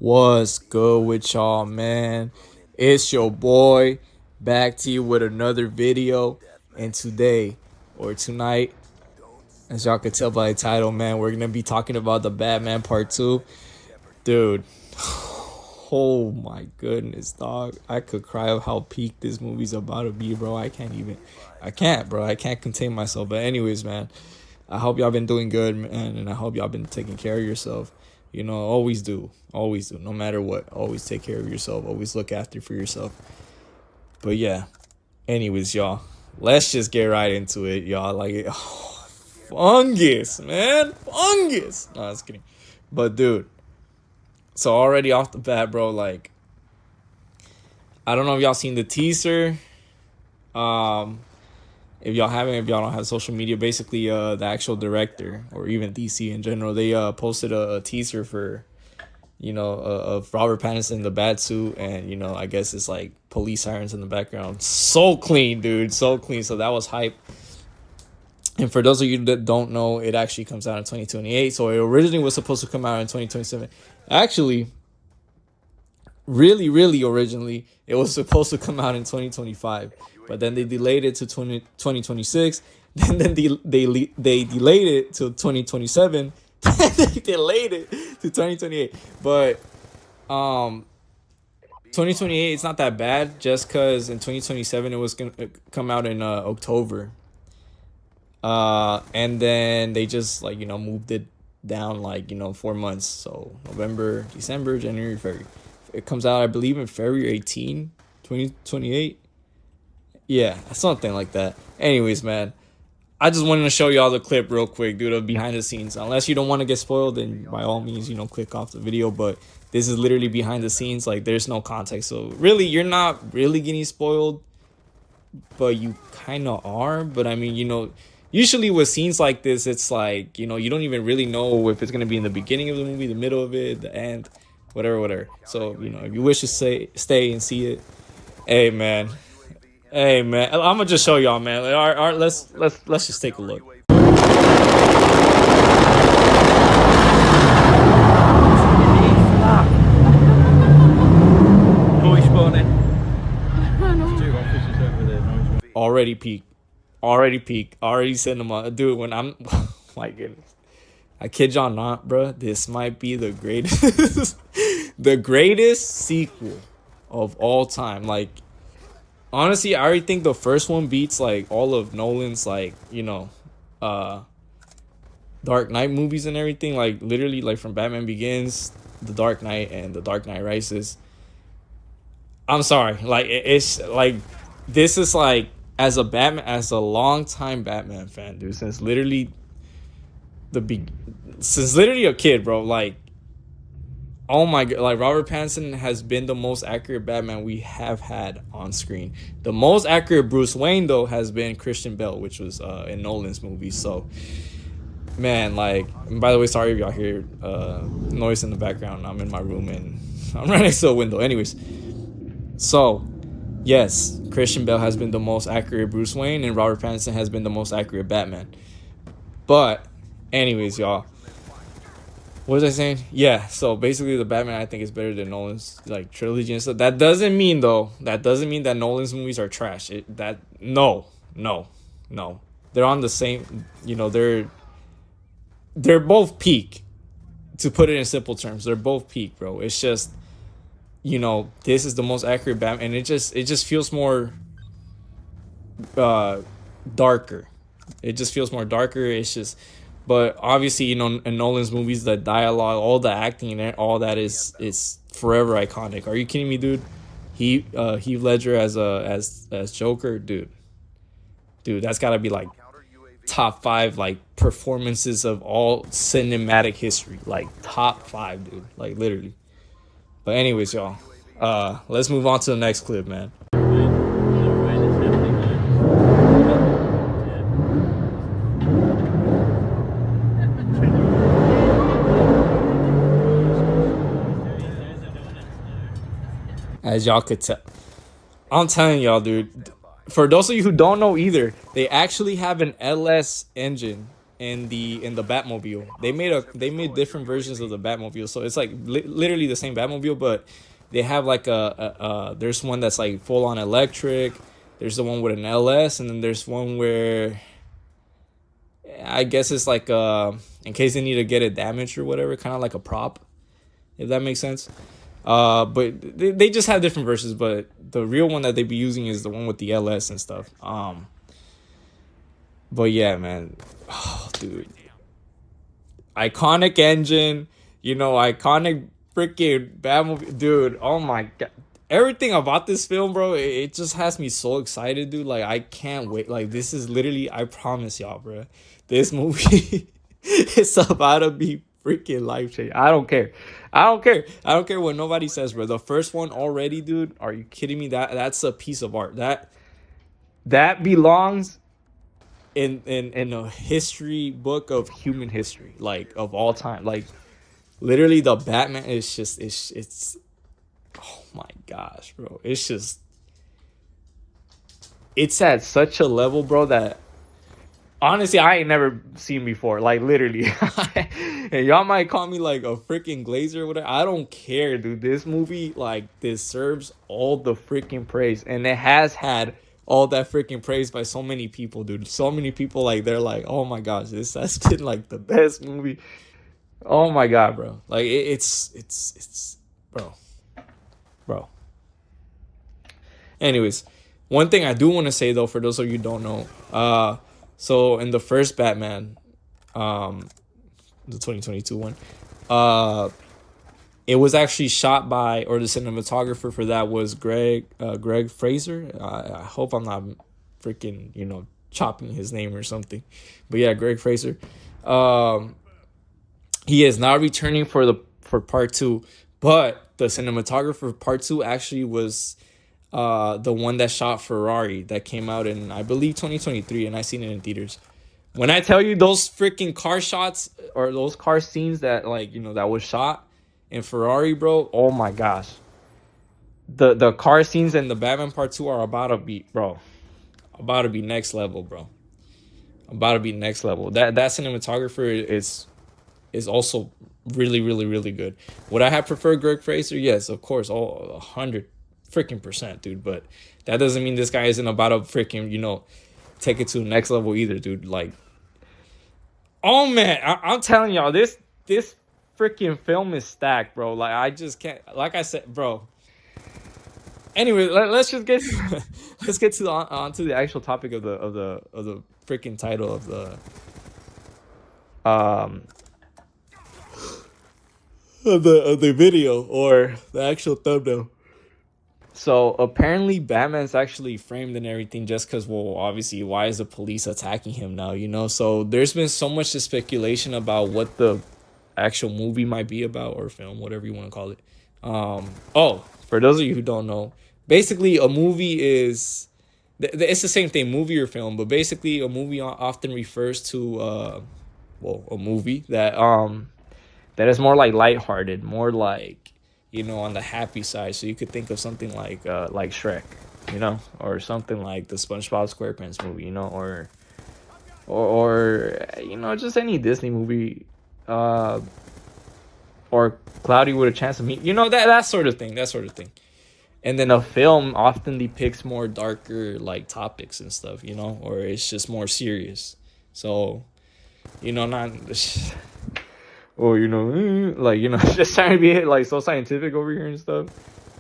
What's good with y'all, man? It's your boy back to you with another video. And today or tonight, as y'all can tell by the title, man, we're gonna be talking about the Batman Part 2. Dude, oh my goodness, dog. I could cry of how peak this movie's about to be, bro. I can't, bro. I can't contain myself. But anyways, man, I hope y'all been doing good, man, and I hope y'all been taking care of yourself. You know, always do, no matter what. Always take care of yourself. Always look after for yourself. But yeah, anyways, y'all, let's just get right into it, y'all. Fungus, man, fungus. No, I was kidding. But dude, so already off the bat, bro, like, I don't know if y'all seen the teaser. If y'all haven't, if y'all don't have social media, basically, the actual director or even DC in general, they posted a teaser for, of Robert Pattinson in the bat suit, and I guess it's like police sirens in the background. So clean, dude, so clean. So that was hype. And for those of you that don't know, it actually comes out in 2028. So it originally was supposed to come out in 2027. Actually, really originally, it was supposed to come out in 2025. But then they delayed it to 2026. Then they delayed it to 2027. Then they delayed it to 2028. But 2028, it's not that bad, just because in 2027 it was going to come out in October. And then they just moved it down 4 months. So November, December, January, February. It comes out, I believe, in February 18, 2028. Yeah, something like that. Anyways, man, I just wanted to show y'all the clip real quick, dude, of behind the scenes. Unless you don't want to get spoiled, then by all means, click off the video. But this is literally behind the scenes. Like, there's no context. So really, you're not really getting spoiled, but you kind of are. But I mean, usually with scenes like this, it's like, you don't even really know if it's going to be in the beginning of the movie, the middle of it, the end, whatever. So, if you wish to stay and see it, hey, man, I'm gonna just show y'all, man. All right, let's just take a look. Already peak, already cinema, dude. When I'm, oh my goodness, I kid y'all not, bro. This might be the greatest, the greatest sequel of all time. Like, honestly, I already think the first one beats all of Nolan's Dark Knight movies and everything. Like, literally, from Batman Begins, The Dark Knight, and The Dark Knight Rises. I'm sorry, it's this is as a long-time Batman fan, dude, since literally a kid, bro. Oh my god, Robert Pattinson has been the most accurate Batman we have had on screen. The most accurate Bruce Wayne, though, has been Christian Bale, which was in Nolan's movie. So, man, by the way, sorry if y'all hear noise in the background. I'm in my room and I'm right next to a window. Anyways, so yes, Christian Bale has been the most accurate Bruce Wayne, and Robert Pattinson has been the most accurate Batman. But anyways, y'all, what was I saying? Yeah, so basically the Batman, I think, is better than Nolan's trilogy and stuff. That doesn't mean that Nolan's movies are trash. No. They're on the same, they're both peak. To put it in simple terms, they're both peak, bro. It's just, this is the most accurate Batman, and it just feels more darker. It just feels more darker. It's just, but obviously, in Nolan's movies, the dialogue, all the acting, and all that is forever iconic. Are you kidding me, dude? Heath Ledger as Joker, dude, that's gotta be top 5 performances of all cinematic history, top 5, dude, literally. But anyways, y'all, let's move on to the next clip, man. As y'all could tell, I'm telling y'all, dude. For those of you who don't know either, they actually have an LS engine in the Batmobile. They made different versions of the Batmobile, so it's like literally the same Batmobile, but they have like there's one that's like full on electric. There's the one with an LS, and then there's one where I guess it's like in case they need to get it damaged or whatever, kind of like a prop, if that makes sense. But they just have different versions, but the real one that they be using is the one with the LS and stuff. But yeah, man, oh, dude, iconic engine, iconic freaking Batmobile, dude. Oh my god, everything about this film, bro, it just has me so excited, dude. Like I can't wait. Like this is literally, I promise y'all, bro, this movie it's about to be freaking life changing. I don't care. I don't care what nobody says, bro. The first one already, dude. Are you kidding me? That's a piece of art. That belongs in a history book of human history, like of all time. Like literally, the Batman is just it's oh my gosh, bro. It's at such a level, bro, that honestly, I ain't never seen before. Like literally, and y'all might call me like a freaking glazer or whatever. I don't care, dude. This movie like deserves all the freaking praise, and it has had all that freaking praise by so many people, dude. So many people like they're like, oh my gosh, this has been like the best movie. Oh my god, bro. Like it's bro, bro. Anyways, one thing I do want to say though, for those of you who don't know, so in the first Batman, the 2022 one, it was actually shot by, or the cinematographer for that was Greg Fraser. I hope I'm not freaking chopping his name or something, but yeah, Greg Fraser. He is not returning for part two, but the cinematographer for part two actually was the one that shot Ferrari, that came out in, I believe, 2023, and I seen it in theaters. When I tell you those freaking car shots or those car scenes that that was shot in Ferrari, bro, oh my gosh. The car scenes in the Batman Part 2 are about to be, bro, about to be next level, bro. About to be next level. That cinematographer is also really, really, really good. Would I have preferred Greg Fraser? Yes, of course, all 100 freaking percent, dude. But that doesn't mean this guy isn't about to freaking take it to the next level either, dude. Like, oh man, I'm telling y'all, this freaking film is stacked, bro. Like I just can't. Like I said, bro. Anyway, let's just get let's get to onto the actual topic of the freaking title of the of the video, or the actual thumbnail. So apparently Batman's actually framed and everything just because, well, obviously, why is the police attacking him now, So there's been so much speculation about what the actual movie might be about, or film, whatever you want to call it. Oh, for those of you who don't know, basically a movie is, it's the same thing, movie or film, but basically a movie often refers to, a movie that is more like lighthearted, more like, on the happy side. So you could think of something like Shrek, or something like the SpongeBob SquarePants movie, or just any Disney movie, or Cloudy with a Chance of Meat, that sort of thing, And then a film often depicts more darker like topics and stuff, or it's just more serious. So, not. Or just trying to be like so scientific over here and stuff,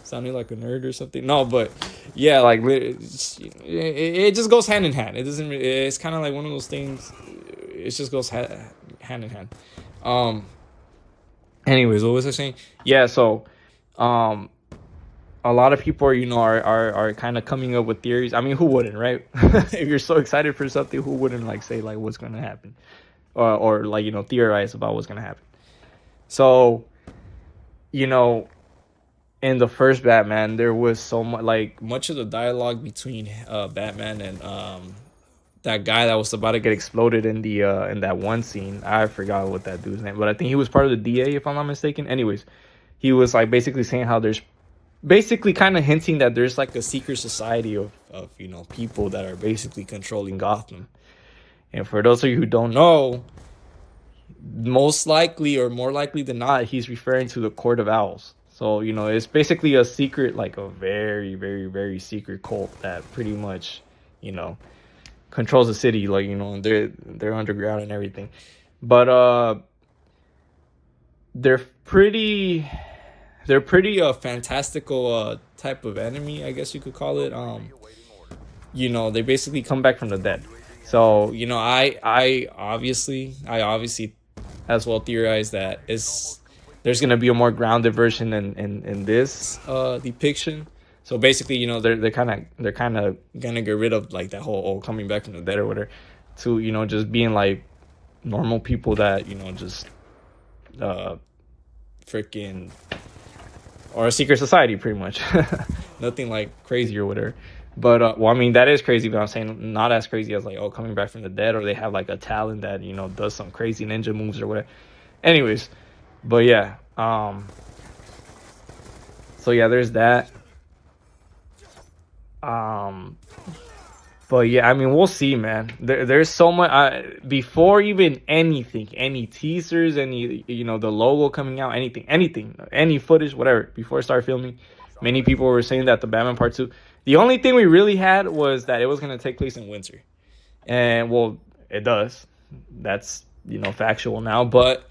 sounding like a nerd or something. No, but yeah, like it just goes hand in hand. It doesn't. It's kind of like one of those things. It just goes hand in hand. Anyways, what was I saying? Yeah, so, a lot of people are kind of coming up with theories. I mean, who wouldn't, right? If you're so excited for something, who wouldn't say what's gonna happen, or theorize about what's gonna happen. So, in the first Batman, there was so much of the dialogue between Batman and that guy that was about to get exploded in the in that one scene. I forgot what that dude's name, but I think he was part of the DA, if I'm not mistaken. Anyways, he was basically saying how there's basically kind of hinting that there's a secret society of people that are basically controlling Gotham. And for those of you who don't know, most likely or more likely than not, he's referring to the Court of Owls. So, it's basically a secret, like a very, very, very secret cult that pretty much, you know, controls the city. Like, they're underground and everything. But they're pretty they're pretty fantastical type of enemy, I guess you could call it. They basically come back from the dead. So, I obviously as well theorize that there's gonna be a more grounded version in this depiction. So basically, they're kind of gonna get rid of like that whole coming back from the dead or whatever, to just being like normal people that just freaking, or a secret society pretty much. Nothing like crazy or whatever. But well, I mean, that is crazy, but I'm saying not as crazy as like, coming back from the dead, or they have like a talent that does some crazy ninja moves or whatever. Anyways, but yeah, so yeah, there's that. um but yeah, I mean, we'll see, man. There's so much before even anything, any teasers, any the logo coming out, anything, any footage, whatever, before I start filming. Many people were saying that the Batman Part 2, the only thing we really had was that it was going to take place in winter. And well, it does. That's factual now. But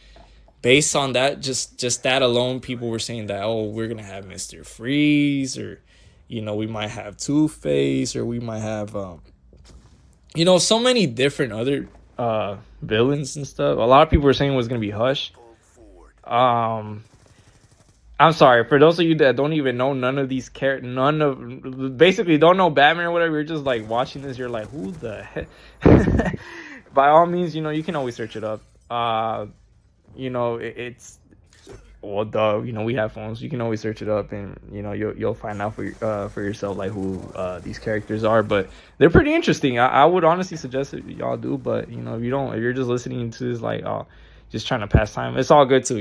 based on that, just that alone, people were saying that, we're gonna have Mr. Freeze, or we might have Two-Face, or we might have so many different other villains and stuff. A lot of people were saying it was gonna be Hush. I'm sorry for those of you that don't even know none of these characters, basically don't know Batman or whatever. You're just like watching this, you're like, who the heck? By all means, you can always search it up. It's, well, duh, we have phones. You can always search it up, and you'll find out for yourself like who these characters are. But they're pretty interesting. I would honestly suggest that y'all do. But if you don't, if you're just listening to this like just trying to pass time, it's all good too.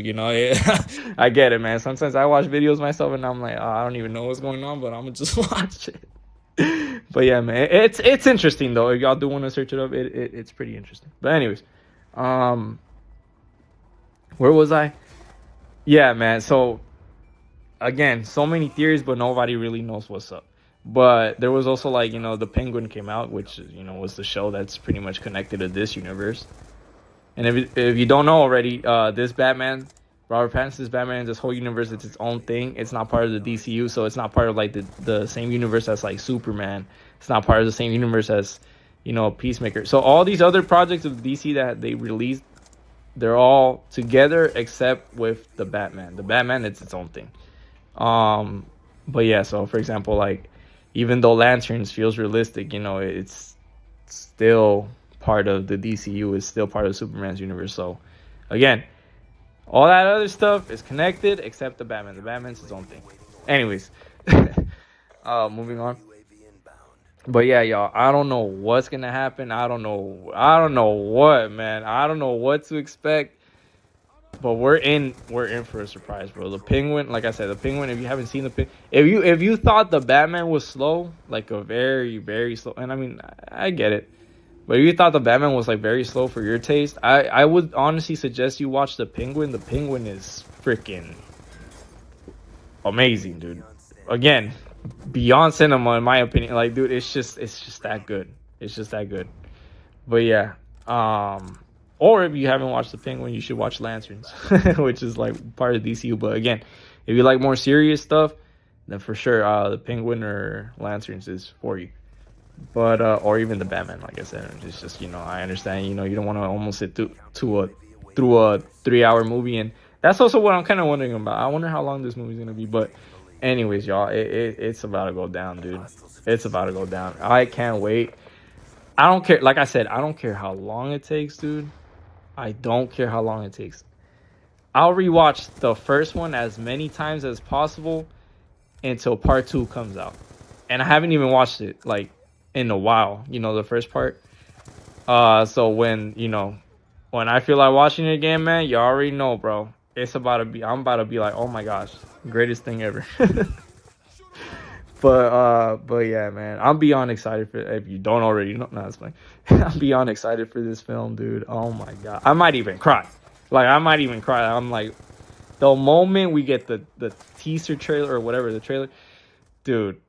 I get it, man. Sometimes I watch videos myself and I'm like, I don't even know what's going on, but I'm gonna just watch it. But yeah, man, it's interesting though. If y'all do want to search it up, it's pretty interesting. But anyways, where was I? Yeah, man. So again, so many theories, but nobody really knows what's up. But there was also like the Penguin came out, which was the show that's pretty much connected to this universe. And if you don't know already, this Batman, Robert Pattinson's Batman, this whole universe, it's its own thing. It's not part of the DCU, so it's not part of like the same universe as like Superman. It's not part of the same universe as Peacemaker. So all these other projects of DC that they released, they're all together except with the Batman. The Batman, it's its own thing. But yeah, so for example, like even though Lanterns feels realistic, it's still part of the DCU, is still part of Superman's universe. So again, all that other stuff is connected except the Batman. The Batman's his own thing. Anyways, moving on. But yeah, y'all, I don't know what's gonna happen. I don't know what, man. I don't know what to expect. But we're in for a surprise, bro. The Penguin, like I said, the Penguin. If you haven't seen if you thought the Batman was slow, like a very, very slow, and I mean, I get it. But if you thought the Batman was like very slow for your taste, I would honestly suggest you watch the Penguin. The Penguin is freaking amazing, dude. Again, beyond cinema, in my opinion. Like, dude, it's just that good. It's just that good. But yeah, or if you haven't watched the Penguin, you should watch Lanterns, which is like part of DCU. But again, if you like more serious stuff, then for sure, the Penguin or Lanterns is for you. But or even the Batman, like I said, it's just I understand. You don't want to almost sit through a 3-hour movie, and that's also what I'm kind of wondering about. I wonder how long this movie's gonna be. But anyways, y'all, it's about to go down, dude. It's about to go down. I can't wait. I don't care. Like I said, I don't care how long it takes, dude. I don't care how long it takes. I'll rewatch the first one as many times as possible until part 2 comes out. And I haven't even watched it like in a while, the first part. So when I feel like watching it again, man, you already know, bro. I'm about to be like, oh my gosh, greatest thing ever. But yeah, man, I'm beyond excited for. If you don't already know, no, it's fine. I'm beyond excited for this film, dude. Oh my god, I might even cry. Like I might even cry. I'm like, the moment we get the teaser trailer or whatever the trailer, dude,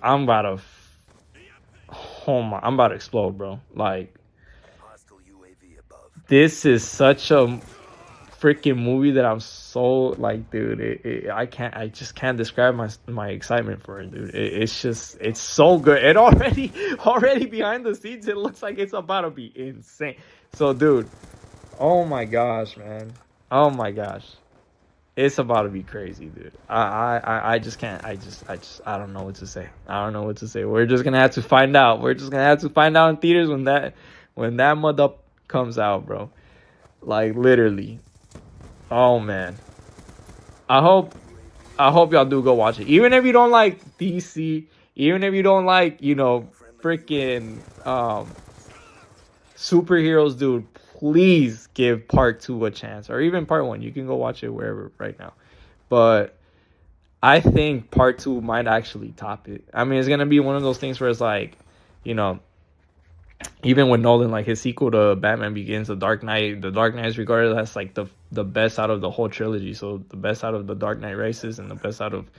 I'm about to. Oh my, I'm about to explode, bro. Like, this is such a freaking movie that I'm so like, dude. I just can't describe my excitement for it, dude. It's so good. It already behind the scenes, it looks like it's about to be insane. So, dude, oh my gosh, man, oh my gosh, it's about to be crazy, dude. I just can't. I don't know what to say. I don't know what to say. We're just gonna have to find out. We're just gonna have to find out in theaters when that mother comes out, bro. Like literally. Oh man. I hope y'all do go watch it. Even if you don't like DC, even if you don't like, freaking superheroes, dude, please give part 2 a chance. Or even part 1. You can go watch it wherever right now. But I think part 2 might actually top it. I mean, it's gonna be one of those things where it's like, even with Nolan, like his sequel to Batman Begins, The Dark Knight is regarded as like the best out of the whole trilogy. So the best out of The Dark Knight Rises and the best out of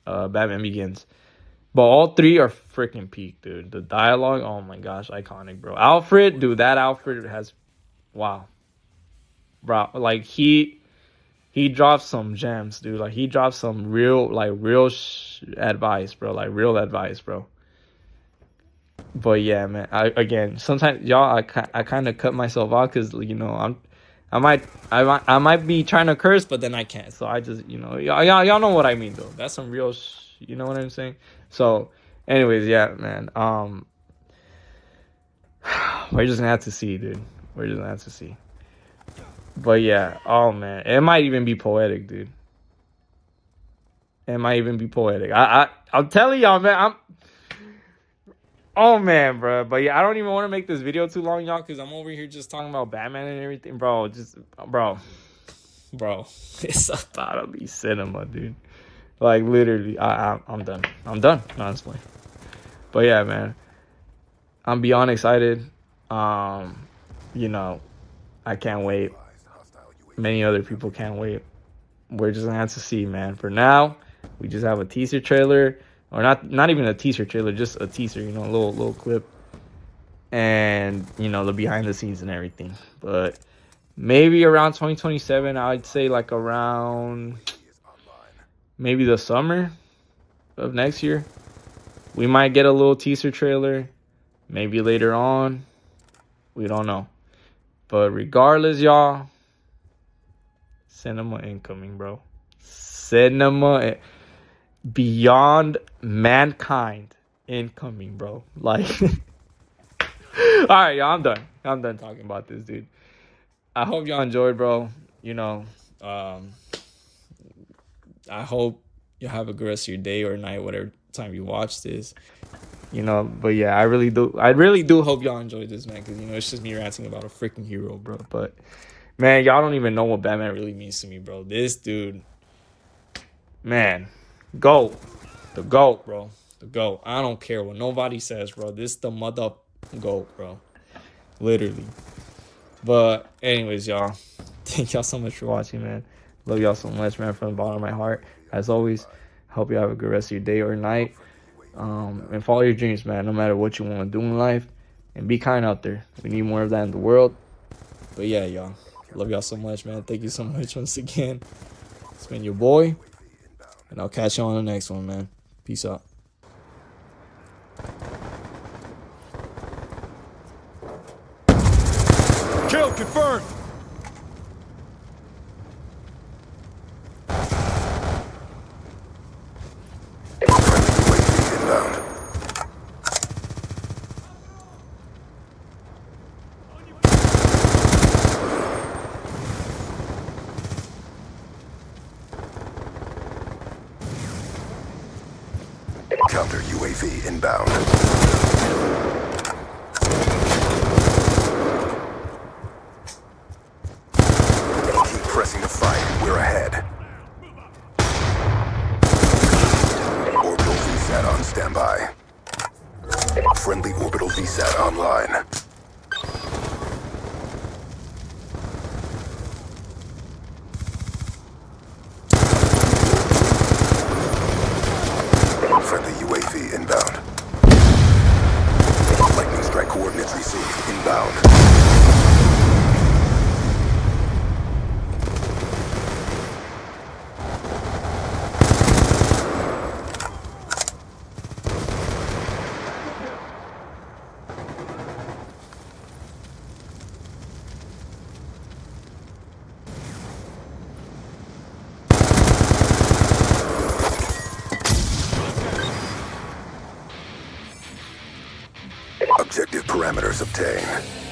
Batman Begins. But all 3 are freaking peak, dude. The dialogue, oh my gosh, iconic, bro. Alfred, dude, that Alfred has, wow, bro. Like he dropped some gems, dude. Like he dropped some real advice, bro. Like real advice, bro. But yeah, man. Again, sometimes y'all, I kind of cut myself off because I might be trying to curse, but then I can't. So I just y'all know what I mean though. That's some real you know what I'm saying. So, anyways, yeah, man. We're just gonna have to see, dude. We're just gonna have to see. But yeah, oh man, it might even be poetic, dude. It might even be poetic. I'm telling y'all, man. Oh man, bro. But yeah, I don't even want to make this video too long, y'all, because I'm over here just talking about Batman and everything, bro. Bro, it's about to be cinema, dude. Like literally, I'm done. I'm done, honestly. But yeah, man, I'm beyond excited. I can't wait. Many other people can't wait. We're just gonna have to see, man. For now, we just have a teaser trailer. Or not even a teaser trailer, just a teaser, a little clip. And, the behind the scenes and everything. But maybe around 2027, I'd say like around maybe the summer of next year. We might get a little teaser trailer. Maybe later on. We don't know. But regardless, y'all, cinema incoming, bro. Cinema beyond mankind incoming, bro. Like, all right, y'all, I'm done talking about this, dude. I hope y'all enjoyed, bro. I hope you have a good rest of your day or night, whatever time you watch this. But yeah, I really do hope y'all enjoyed this, man, because it's just me ranting about a freaking hero, bro. But man, y'all don't even know what Batman really means to me, bro. This dude, man. GOAT. The GOAT, bro. The GOAT. I don't care what nobody says, bro. This the mother GOAT, bro. Literally. But anyways, y'all. Thank y'all so much for watching, man. Love y'all so much, man, from the bottom of my heart. As always, hope you have a good rest of your day or night. And follow your dreams, man, no matter what you want to do in life. And be kind out there. We need more of that in the world. But yeah, y'all. Love y'all so much, man. Thank you so much once again. It's been your boy. And I'll catch you on the next one, man. Peace out. Kill confirmed. Counter UAV inbound. Keep pressing the fight. We're ahead. parameters obtained.